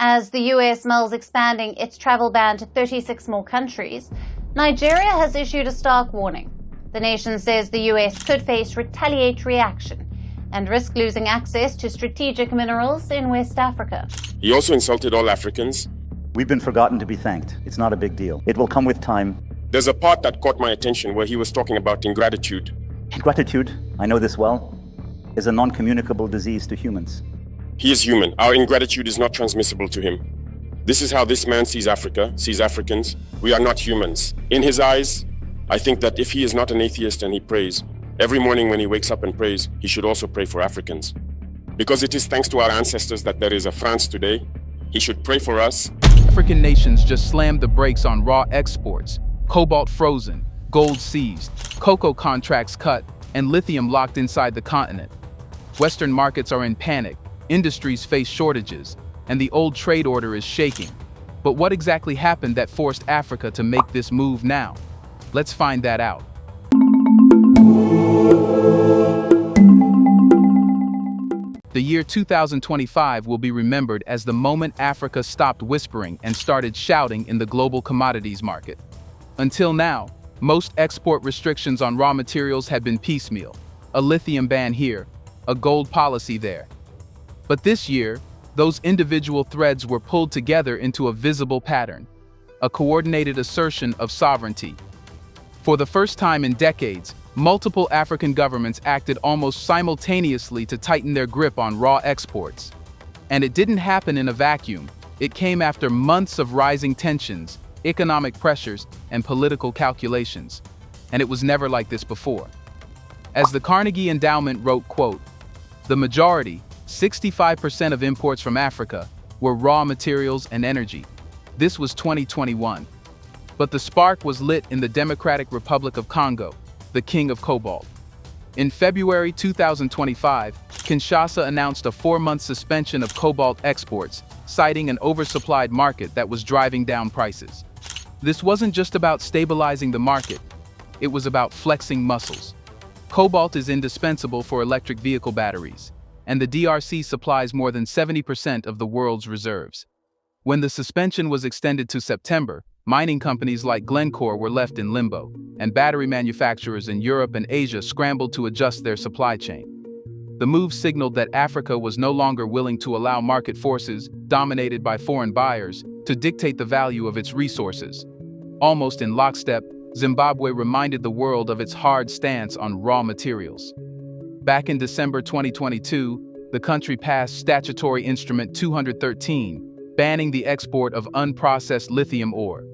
As the US mulls expanding its travel ban to 36 more countries, Nigeria has issued a stark warning. The nation says the US could face retaliatory action and risk losing access to strategic minerals in West Africa. He also insulted all Africans. We've been forgotten to be thanked. It's not a big deal. It will come with time. There's a part that caught my attention where he was talking about ingratitude. Ingratitude, I know this well, is a non-communicable disease to humans. He is human. Our ingratitude is not transmissible to him. This is how this man sees Africa, sees Africans. We are not humans. In his eyes, I think that if he is not an atheist and he prays, every morning when he wakes up and prays, he should also pray for Africans. Because it is thanks to our ancestors that there is a France today. He should pray for us. African nations just slammed the brakes on raw exports. Cobalt frozen, gold seized, cocoa contracts cut, and lithium locked inside the continent. Western markets are in panic, industries face shortages, and the old trade order is shaking. But what exactly happened that forced Africa to make this move now? Let's find that out. The year 2025 will be remembered as the moment Africa stopped whispering and started shouting in the global commodities market. Until now, most export restrictions on raw materials had been piecemeal, a lithium ban here, a gold policy there. But this year, those individual threads were pulled together into a visible pattern, a coordinated assertion of sovereignty. For the first time in decades, multiple African governments acted almost simultaneously to tighten their grip on raw exports. And it didn't happen in a vacuum. It came after months of rising tensions, economic pressures, and political calculations. And it was never like this before. As the Carnegie Endowment wrote, quote, "The majority, 65% of imports from Africa, were raw materials and energy. This was 2021. But the spark was lit in the Democratic Republic of Congo, the king of cobalt. In February 2025, Kinshasa announced a 4-month suspension of cobalt exports, citing an oversupplied market that was driving down prices. This wasn't just about stabilizing the market, it was about flexing muscles. Cobalt is indispensable for electric vehicle batteries, and the DRC supplies more than 70% of the world's reserves. When the suspension was extended to September, mining companies like Glencore were left in limbo, and battery manufacturers in Europe and Asia scrambled to adjust their supply chain. The move signaled that Africa was no longer willing to allow market forces, dominated by foreign buyers, to dictate the value of its resources. Almost in lockstep, Zimbabwe reminded the world of its hard stance on raw materials. Back in December 2022, the country passed Statutory Instrument 213, banning the export of unprocessed lithium ore.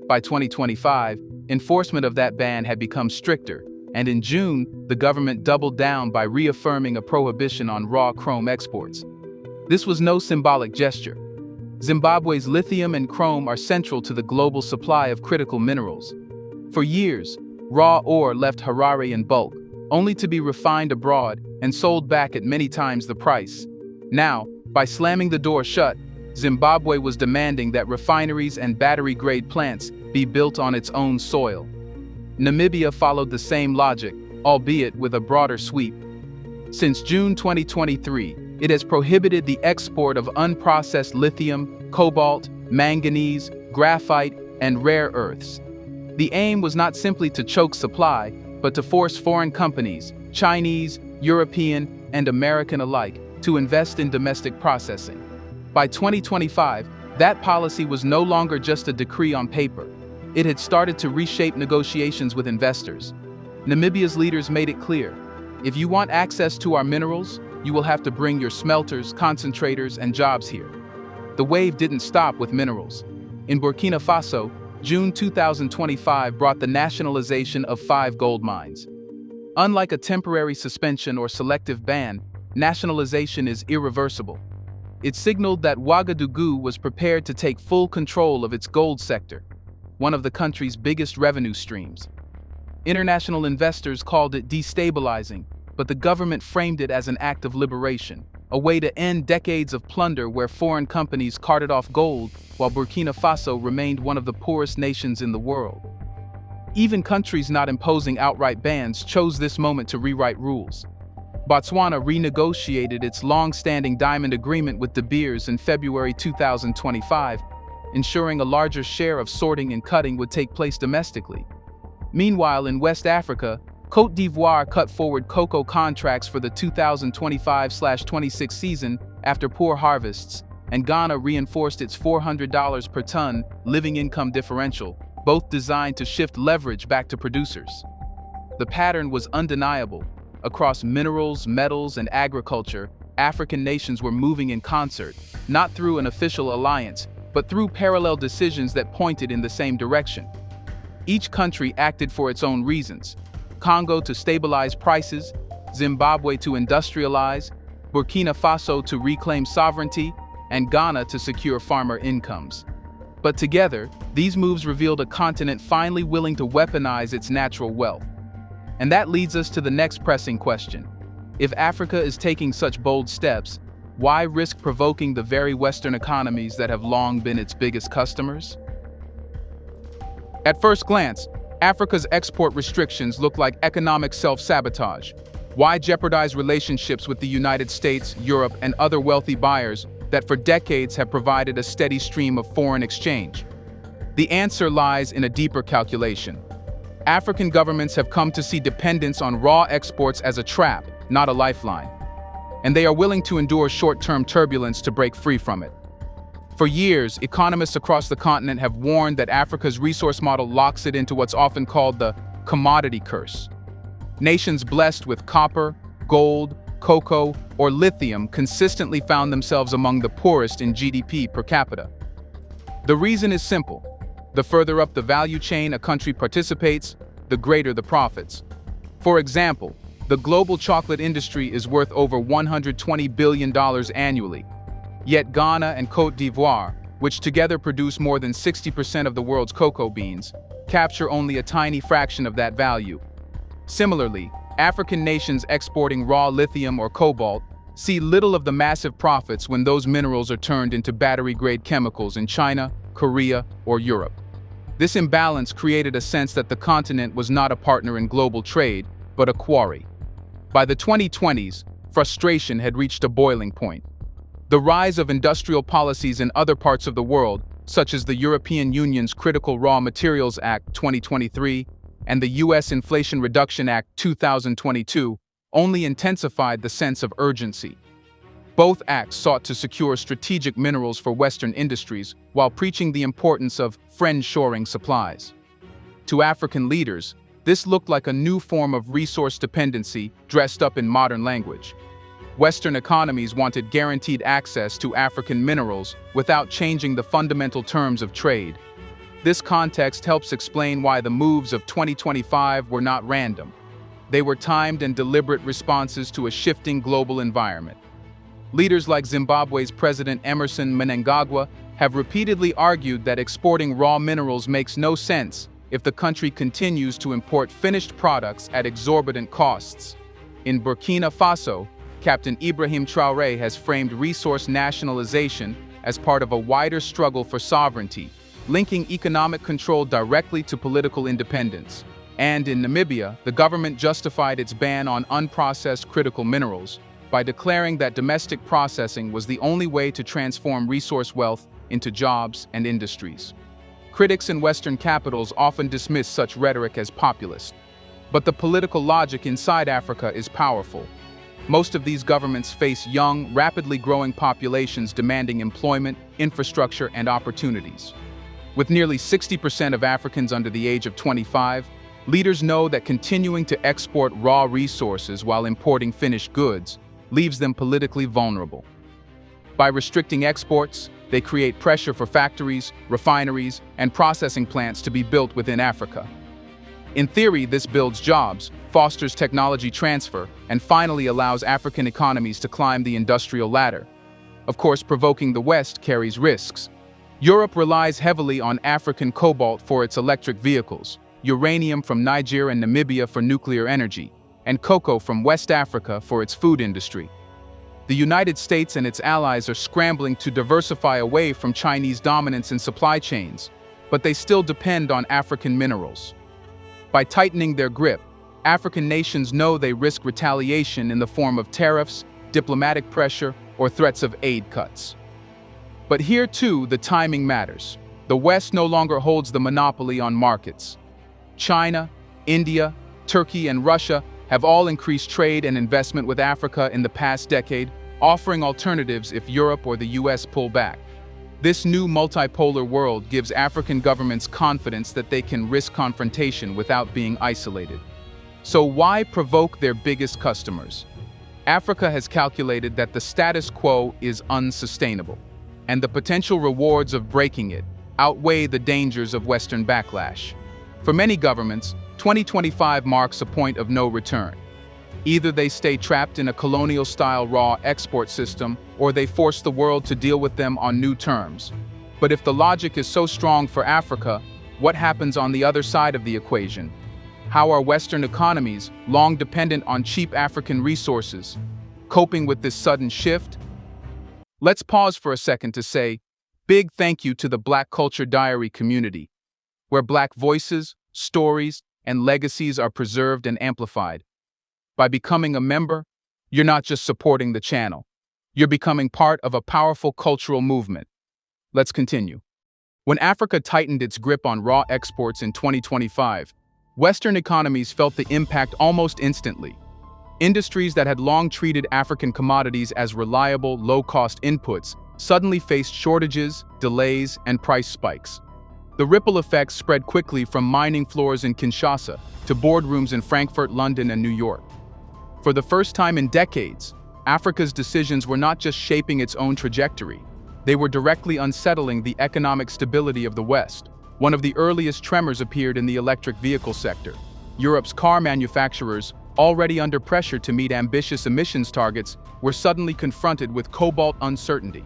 By 2025, enforcement of that ban had become stricter, and in June, the government doubled down by reaffirming a prohibition on raw chrome exports. This was no symbolic gesture. Zimbabwe's lithium and chrome are central to the global supply of critical minerals. For years, raw ore left Harare in bulk, only to be refined abroad and sold back at many times the price. Now, by slamming the door shut, Zimbabwe was demanding that refineries and battery-grade plants be built on its own soil. Namibia followed the same logic, albeit with a broader sweep. Since June 2023, it has prohibited the export of unprocessed lithium, cobalt, manganese, graphite, and rare earths. The aim was not simply to choke supply, but to force foreign companies, Chinese, European, and American alike, to invest in domestic processing. By 2025, that policy was no longer just a decree on paper. It had started to reshape negotiations with investors. Namibia's leaders made it clear, if you want access to our minerals, you will have to bring your smelters, concentrators, and jobs here. The wave didn't stop with minerals. In Burkina Faso, June 2025 brought the nationalization of 5 gold mines. Unlike a temporary suspension or selective ban, nationalization is irreversible. It signaled that Ouagadougou was prepared to take full control of its gold sector, one of the country's biggest revenue streams. International investors called it destabilizing, but the government framed it as an act of liberation, a way to end decades of plunder where foreign companies carted off gold while Burkina Faso remained one of the poorest nations in the world. Even countries not imposing outright bans chose this moment to rewrite rules. Botswana renegotiated its long-standing diamond agreement with De Beers in February 2025, ensuring a larger share of sorting and cutting would take place domestically. Meanwhile, in West Africa, Côte d'Ivoire cut forward cocoa contracts for the 2025-26 season after poor harvests, and Ghana reinforced its $400 per ton living income differential, both designed to shift leverage back to producers. The pattern was undeniable. Across minerals, metals, and agriculture, African nations were moving in concert, not through an official alliance, but through parallel decisions that pointed in the same direction. Each country acted for its own reasons: Congo to stabilize prices, Zimbabwe to industrialize, Burkina Faso to reclaim sovereignty, and Ghana to secure farmer incomes. But together, these moves revealed a continent finally willing to weaponize its natural wealth. And that leads us to the next pressing question. If Africa is taking such bold steps, why risk provoking the very Western economies that have long been its biggest customers? At first glance, Africa's export restrictions look like economic self-sabotage. Why jeopardize relationships with the United States, Europe, and other wealthy buyers that for decades have provided a steady stream of foreign exchange? The answer lies in a deeper calculation. African governments have come to see dependence on raw exports as a trap, not a lifeline. And they are willing to endure short-term turbulence to break free from it. For years, economists across the continent have warned that Africa's resource model locks it into what's often called the commodity curse. Nations blessed with copper, gold, cocoa, or lithium consistently found themselves among the poorest in GDP per capita. The reason is simple. The further up the value chain a country participates, the greater the profits. For example, the global chocolate industry is worth over $120 billion annually. Yet Ghana and Côte d'Ivoire, which together produce more than 60% of the world's cocoa beans, capture only a tiny fraction of that value. Similarly, African nations exporting raw lithium or cobalt see little of the massive profits when those minerals are turned into battery-grade chemicals in China, Korea, or Europe. This imbalance created a sense that the continent was not a partner in global trade, but a quarry. By the 2020s, frustration had reached a boiling point. The rise of industrial policies in other parts of the world, such as the European Union's Critical Raw Materials Act 2023 and the U.S. Inflation Reduction Act 2022, only intensified the sense of urgency. Both acts sought to secure strategic minerals for Western industries while preaching the importance of friend-shoring supplies. To African leaders, this looked like a new form of resource dependency dressed up in modern language. Western economies wanted guaranteed access to African minerals without changing the fundamental terms of trade. This context helps explain why the moves of 2025 were not random. They were timed and deliberate responses to a shifting global environment. Leaders like Zimbabwe's President Emerson Mnangagwa have repeatedly argued that exporting raw minerals makes no sense if the country continues to import finished products at exorbitant costs. In Burkina Faso, Captain Ibrahim Traoré has framed resource nationalization as part of a wider struggle for sovereignty, linking economic control directly to political independence. And in Namibia, the government justified its ban on unprocessed critical minerals by declaring that domestic processing was the only way to transform resource wealth into jobs and industries. Critics in Western capitals often dismiss such rhetoric as populist, but the political logic inside Africa is powerful. Most of these governments face young, rapidly growing populations demanding employment, infrastructure, and opportunities. With nearly 60% of Africans under the age of 25, leaders know that continuing to export raw resources while importing finished goods leaves them politically vulnerable. By restricting exports, they create pressure for factories, refineries, and processing plants to be built within Africa. In theory, this builds jobs, fosters technology transfer, and finally allows African economies to climb the industrial ladder. Of course, provoking the West carries risks. Europe relies heavily on African cobalt for its electric vehicles, uranium from Niger and Namibia for nuclear energy, and cocoa from West Africa for its food industry. The United States and its allies are scrambling to diversify away from Chinese dominance in supply chains, but they still depend on African minerals. By tightening their grip, African nations know they risk retaliation in the form of tariffs, diplomatic pressure, or threats of aid cuts. But here too, the timing matters. The West no longer holds the monopoly on markets. China, India, Turkey, and Russia have all increased trade and investment with Africa in the past decade, offering alternatives if Europe or the US pull back. This new multipolar world gives African governments confidence that they can risk confrontation without being isolated. So why provoke their biggest customers? Africa has calculated that the status quo is unsustainable, and the potential rewards of breaking it outweigh the dangers of Western backlash. For many governments, 2025 marks a point of no return. Either they stay trapped in a colonial-style raw export system, or they force the world to deal with them on new terms. But if the logic is so strong for Africa, what happens on the other side of the equation? How are Western economies, long dependent on cheap African resources, coping with this sudden shift? Let's pause for a second to say, big thank you to the Black Culture Diary community, where Black voices, stories, and legacies are preserved and amplified. By becoming a member, you're not just supporting the channel, you're becoming part of a powerful cultural movement. Let's continue. When Africa tightened its grip on raw exports in 2025, Western economies felt the impact almost instantly. Industries that had long treated African commodities as reliable, low-cost inputs suddenly faced shortages, delays, and price spikes. The ripple effects spread quickly from mining floors in Kinshasa to boardrooms in Frankfurt, London, and New York. For the first time in decades, Africa's decisions were not just shaping its own trajectory, they were directly unsettling the economic stability of the West. One of the earliest tremors appeared in the electric vehicle sector. Europe's car manufacturers, already under pressure to meet ambitious emissions targets, were suddenly confronted with cobalt uncertainty.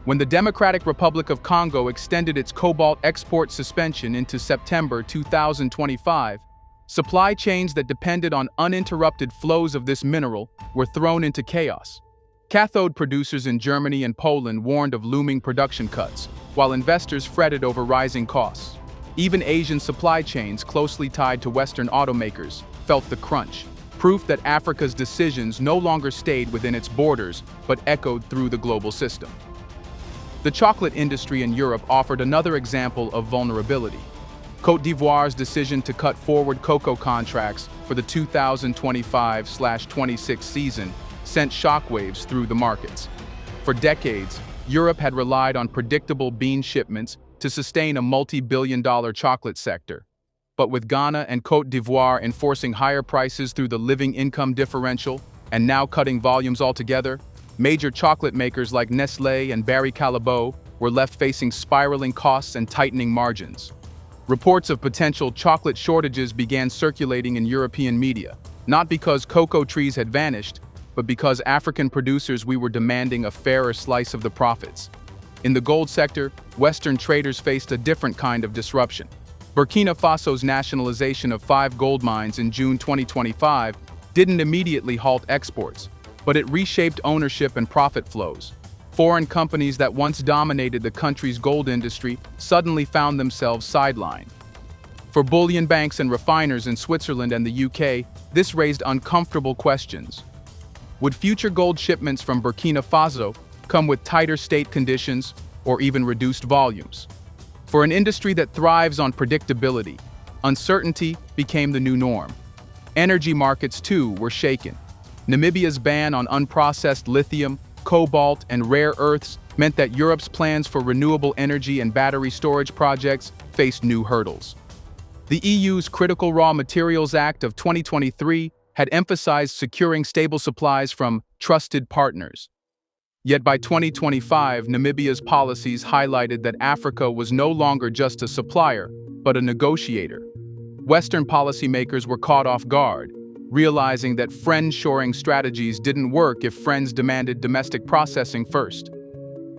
When the Democratic Republic of Congo extended its cobalt export suspension into September 2025, supply chains that depended on uninterrupted flows of this mineral were thrown into chaos. Cathode producers in Germany and Poland warned of looming production cuts, while investors fretted over rising costs. Even Asian supply chains closely tied to Western automakers felt the crunch, proof that Africa's decisions no longer stayed within its borders but echoed through the global system. The chocolate industry in Europe offered another example of vulnerability. Côte d'Ivoire's decision to cut forward cocoa contracts for the 2025-26 season sent shockwaves through the markets. For decades, Europe had relied on predictable bean shipments to sustain a multi-billion-dollar chocolate sector. But with Ghana and Côte d'Ivoire enforcing higher prices through the living income differential and now cutting volumes altogether, major chocolate makers like Nestlé and Barry Callebaut were left facing spiraling costs and tightening margins. Reports of potential chocolate shortages began circulating in European media, not because cocoa trees had vanished, but because African producers were demanding a fairer slice of the profits. In the gold sector, Western traders faced a different kind of disruption. Burkina Faso's nationalization of 5 gold mines in June 2025 didn't immediately halt exports, but it reshaped ownership and profit flows. Foreign companies that once dominated the country's gold industry suddenly found themselves sidelined. For bullion banks and refiners in Switzerland and the UK, this raised uncomfortable questions. Would future gold shipments from Burkina Faso come with tighter state conditions or even reduced volumes? For an industry that thrives on predictability, uncertainty became the new norm. Energy markets, too, were shaken. Namibia's ban on unprocessed lithium, cobalt, and rare earths meant that Europe's plans for renewable energy and battery storage projects faced new hurdles. The EU's Critical Raw Materials Act of 2023 had emphasized securing stable supplies from trusted partners. Yet by 2025, Namibia's policies highlighted that Africa was no longer just a supplier, but a negotiator. Western policymakers were caught off guard, realizing that friend-shoring strategies didn't work if friends demanded domestic processing first.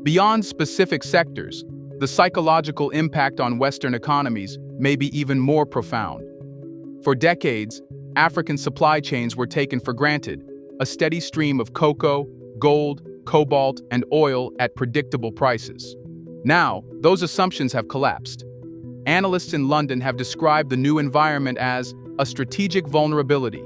Beyond specific sectors, the psychological impact on Western economies may be even more profound. For decades, African supply chains were taken for granted, a steady stream of cocoa, gold, cobalt, and oil at predictable prices. Now, those assumptions have collapsed. Analysts in London have described the new environment as a strategic vulnerability,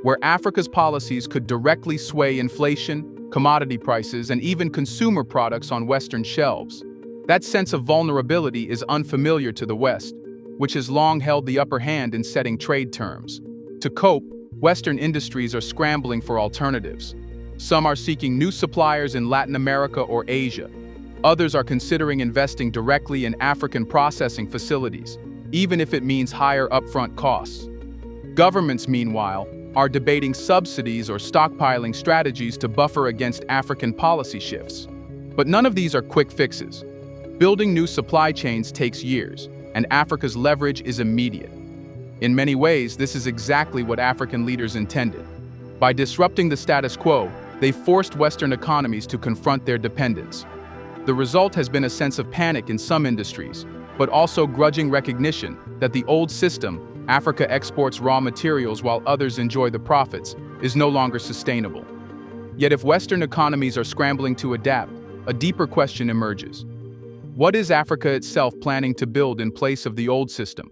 where Africa's policies could directly sway inflation, commodity prices, and even consumer products on Western shelves. That sense of vulnerability is unfamiliar to the West, which has long held the upper hand in setting trade terms. To cope, Western industries are scrambling for alternatives. Some are seeking new suppliers in Latin America or Asia. Others are considering investing directly in African processing facilities, even if it means higher upfront costs. Governments, meanwhile, are debating subsidies or stockpiling strategies to buffer against African policy shifts. But none of these are quick fixes. Building new supply chains takes years, and Africa's leverage is immediate. In many ways, this is exactly what African leaders intended. By disrupting the status quo, they forced Western economies to confront their dependence. The result has been a sense of panic in some industries, but also grudging recognition that the old system, Africa exports raw materials while others enjoy the profits, is no longer sustainable. Yet if Western economies are scrambling to adapt, a deeper question emerges. What is Africa itself planning to build in place of the old system?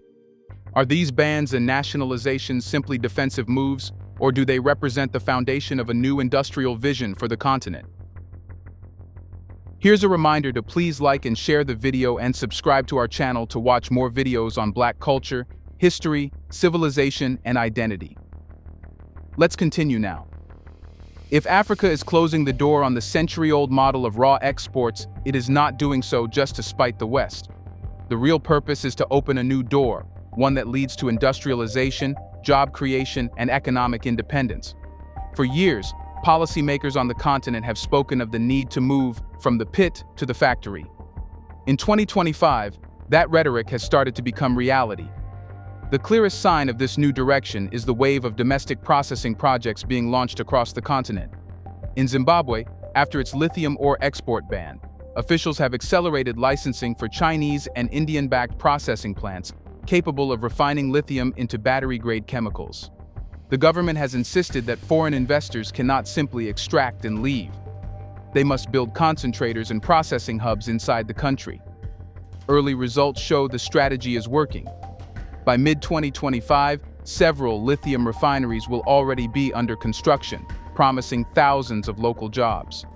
Are these bans and nationalizations simply defensive moves, or do they represent the foundation of a new industrial vision for the continent? Here's a reminder to please like and share the video and subscribe to our channel to watch more videos on Black culture, history, civilization, and identity. Let's continue now. If Africa is closing the door on the century-old model of raw exports, it is not doing so just to spite the West. The real purpose is to open a new door, one that leads to industrialization, job creation, and economic independence. For years, policymakers on the continent have spoken of the need to move from the pit to the factory. In 2025, that rhetoric has started to become reality. The clearest sign of this new direction is the wave of domestic processing projects being launched across the continent. In Zimbabwe, after its lithium ore export ban, officials have accelerated licensing for Chinese and Indian-backed processing plants capable of refining lithium into battery-grade chemicals. The government has insisted that foreign investors cannot simply extract and leave. They must build concentrators and processing hubs inside the country. Early results show the strategy is working. By mid-2025, several lithium refineries will already be under construction, promising thousands of local jobs.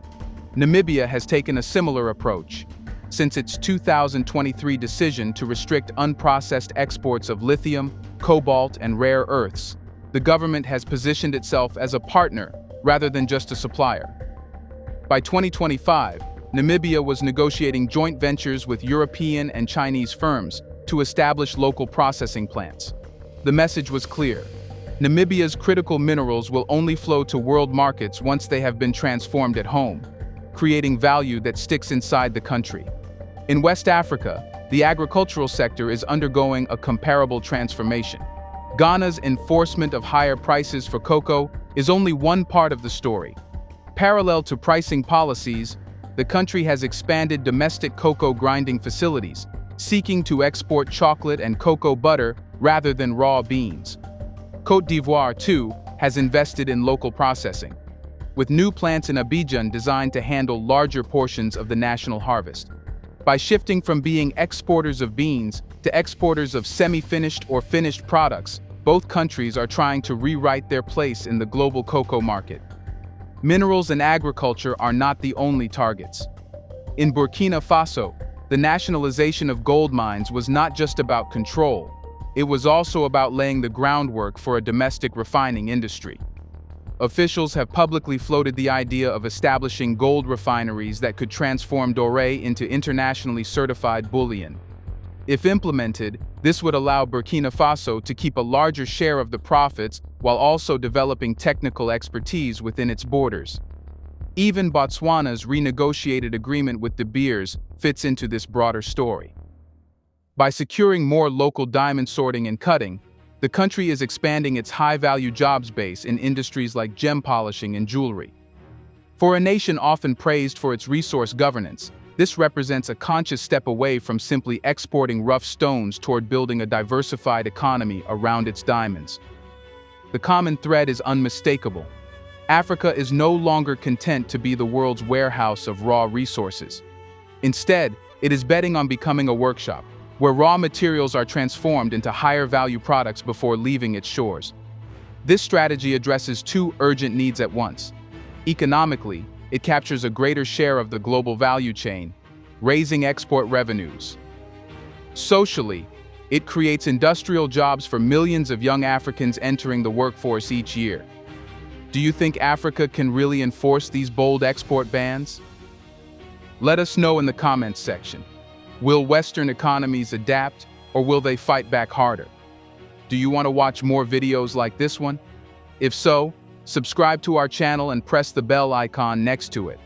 Namibia has taken a similar approach. Since its 2023 decision to restrict unprocessed exports of lithium, cobalt, and rare earths, the government has positioned itself as a partner rather than just a supplier. By 2025, Namibia was negotiating joint ventures with European and Chinese firms to establish local processing plants. The message was clear. Namibia's critical minerals will only flow to world markets once they have been transformed at home, creating value that sticks inside the country. In West Africa, the agricultural sector is undergoing a comparable transformation. Ghana's enforcement of higher prices for cocoa is only one part of the story. Parallel to pricing policies, the country has expanded domestic cocoa grinding facilities, seeking to export chocolate and cocoa butter rather than raw beans. Côte d'Ivoire, too, has invested in local processing, with new plants in Abidjan designed to handle larger portions of the national harvest. By shifting from being exporters of beans to exporters of semi-finished or finished products, both countries are trying to rewrite their place in the global cocoa market. Minerals and agriculture are not the only targets. In Burkina Faso, the nationalization of gold mines was not just about control, it was also about laying the groundwork for a domestic refining industry. Officials have publicly floated the idea of establishing gold refineries that could transform doré into internationally certified bullion. If implemented, this would allow Burkina Faso to keep a larger share of the profits while also developing technical expertise within its borders. Even Botswana's renegotiated agreement with De Beers fits into this broader story. By securing more local diamond sorting and cutting, the country is expanding its high-value jobs base in industries like gem polishing and jewelry. For a nation often praised for its resource governance, this represents a conscious step away from simply exporting rough stones toward building a diversified economy around its diamonds. The common thread is unmistakable. Africa is no longer content to be the world's warehouse of raw resources. Instead, it is betting on becoming a workshop, where raw materials are transformed into higher value products before leaving its shores. This strategy addresses two urgent needs at once. Economically, it captures a greater share of the global value chain, raising export revenues. Socially, it creates industrial jobs for millions of young Africans entering the workforce each year. Do you think Africa can really enforce these bold export bans? Let us know in the comments section. Will Western economies adapt, or will they fight back harder? Do you want to watch more videos like this one? If so, subscribe to our channel and press the bell icon next to it.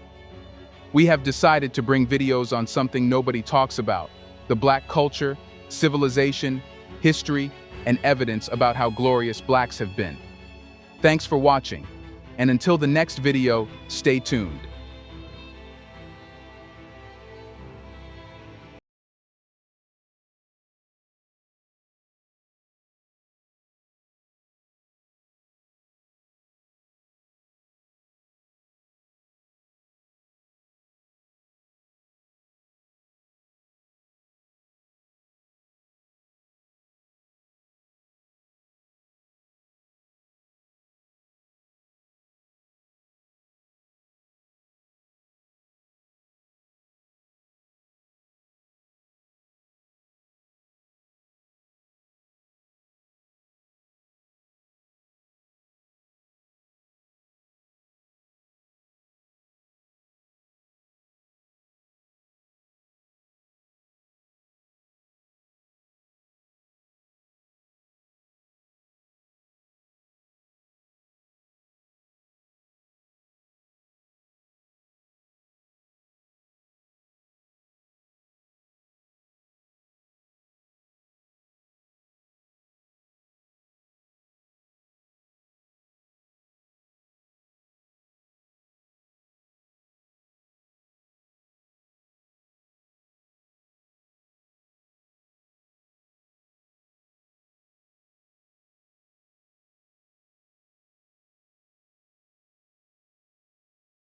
We have decided to bring videos on something nobody talks about: the Black culture, civilization, history, and evidence about how glorious Blacks have been. Thanks for watching, and until the next video, stay tuned.